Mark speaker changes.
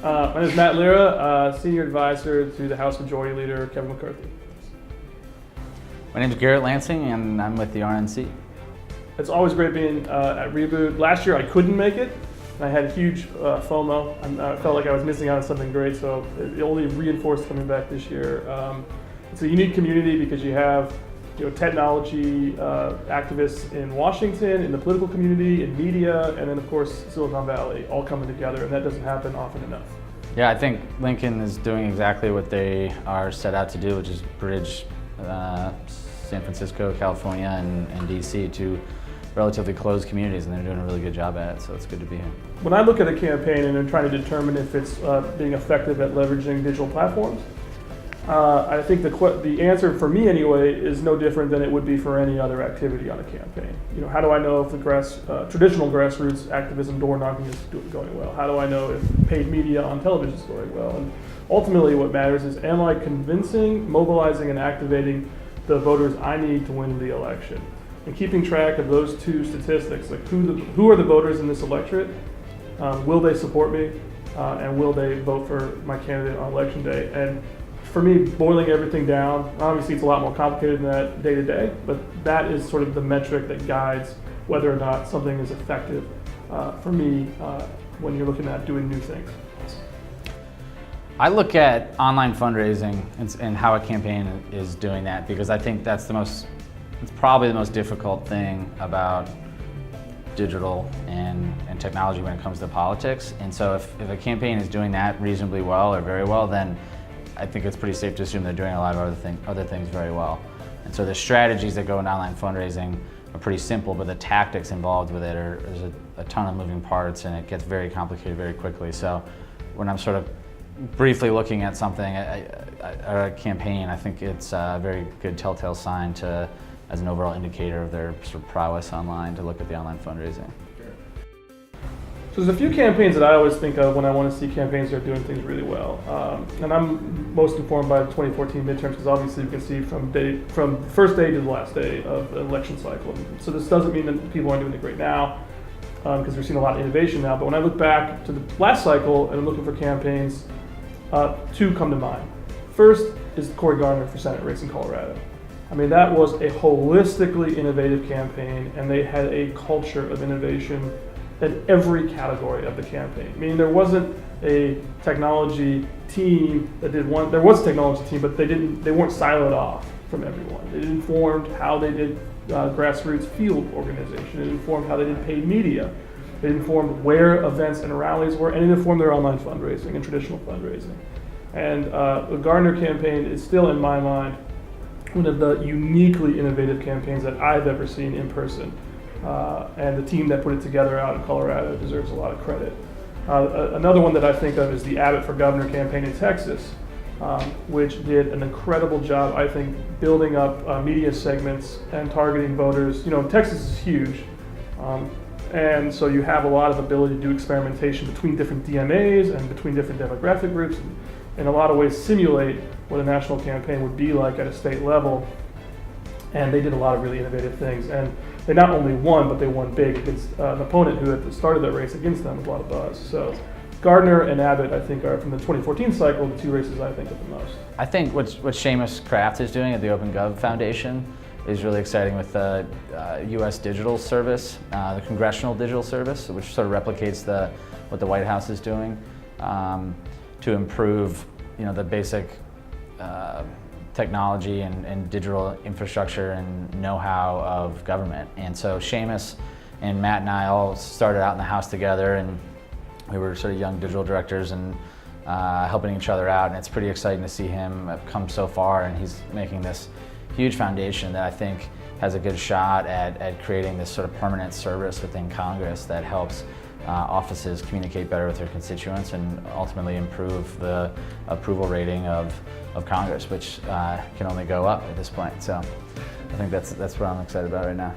Speaker 1: My name is Matt Lira, Senior Advisor to the House Majority Leader, Kevin McCarthy.
Speaker 2: My name is Gerrit Lansing, and I'm with the RNC.
Speaker 1: It's always great being at Reboot. Last year I couldn't make it, and I had huge FOMO. I felt like I was missing out on something great, so it only reinforced coming back this year. It's a unique community because you have technology activists in Washington, in the political community, in media, and then of course Silicon Valley all coming together, and that doesn't happen often enough.
Speaker 2: Yeah, I think Lincoln is doing exactly what they are set out to do, which is bridge San Francisco, California, and DC to relatively closed communities, and they're doing a really good job at it, so it's good to be here.
Speaker 1: When I look at a campaign and I'm trying to determine if it's being effective at leveraging digital platforms, I think the answer for me anyway is no different than it would be for any other activity on a campaign. How do I know if the traditional grassroots activism, door knocking is going well? How do I know if paid media on television is going well? And ultimately what matters is, am I convincing, mobilizing, and activating the voters I need to win the election? And keeping track of those two statistics, like who are the voters in this electorate? Will they support me? And will they vote for my candidate on election day? And for me, boiling everything down, obviously it's a lot more complicated than that day to day, but that is sort of the metric that guides whether or not something is effective for me when you're looking at doing new things.
Speaker 2: I look at online fundraising and how a campaign is doing that, because I think it's probably the most difficult thing about digital and technology when it comes to politics. And so if a campaign is doing that reasonably well or very well, then I think it's pretty safe to assume they're doing a lot of other things very well. And so the strategies that go into online fundraising are pretty simple, but the tactics involved with it there's a ton of moving parts, and it gets very complicated very quickly. So when I'm sort of briefly looking at something, or a campaign, I think it's a very good telltale sign as an overall indicator of their sort of prowess online, to look at the online fundraising.
Speaker 1: So there's a few campaigns that I always think of when I want to see campaigns that are doing things really well. And I'm most informed by the 2014 midterms, because obviously you can see from the first day to the last day of the election cycle. So this doesn't mean that people aren't doing it great now, because we're seeing a lot of innovation now. But when I look back to the last cycle and I'm looking for campaigns, two come to mind. First is the Cory Gardner for Senate race in Colorado. I mean, that was a holistically innovative campaign, and they had a culture of innovation at every category of the campaign. Meaning there wasn't a technology team that did one. There was a technology team, but they weren't siloed off from everyone. It informed how they did grassroots field organization. It informed how they did paid media. It informed where events and rallies were, and it informed their online fundraising and traditional fundraising. And the Gardner campaign is still, in my mind, one of the uniquely innovative campaigns that I've ever seen in person. And the team that put it together out in Colorado deserves a lot of credit. Another one that I think of is the Abbott for Governor campaign in Texas, which did an incredible job, I think, building up media segments and targeting voters. Texas is huge. And so you have a lot of ability to do experimentation between different DMAs and between different demographic groups, and in a lot of ways simulate what a national campaign would be like at a state level. And they did a lot of really innovative things. And they not only won, but they won big against an opponent who had started that race against them with a lot of buzz. So Gardner and Abbott, I think, are, from the 2014 cycle, the two races I think of the most.
Speaker 2: I think what Seamus Kraft is doing at the OpenGov Foundation is really exciting with the U.S. Digital Service, the Congressional Digital Service, which sort of replicates what the White House is doing to improve, the basic technology and digital infrastructure and know-how of government. And so Seamus and Matt and I all started out in the House together, and we were sort of young digital directors and helping each other out. And it's pretty exciting to see him come so far, and he's making this huge foundation that I think has a good shot at creating this sort of permanent service within Congress that helps offices communicate better with their constituents and ultimately improve the approval rating of Congress, which can only go up at this point. So I think that's what I'm excited about right now.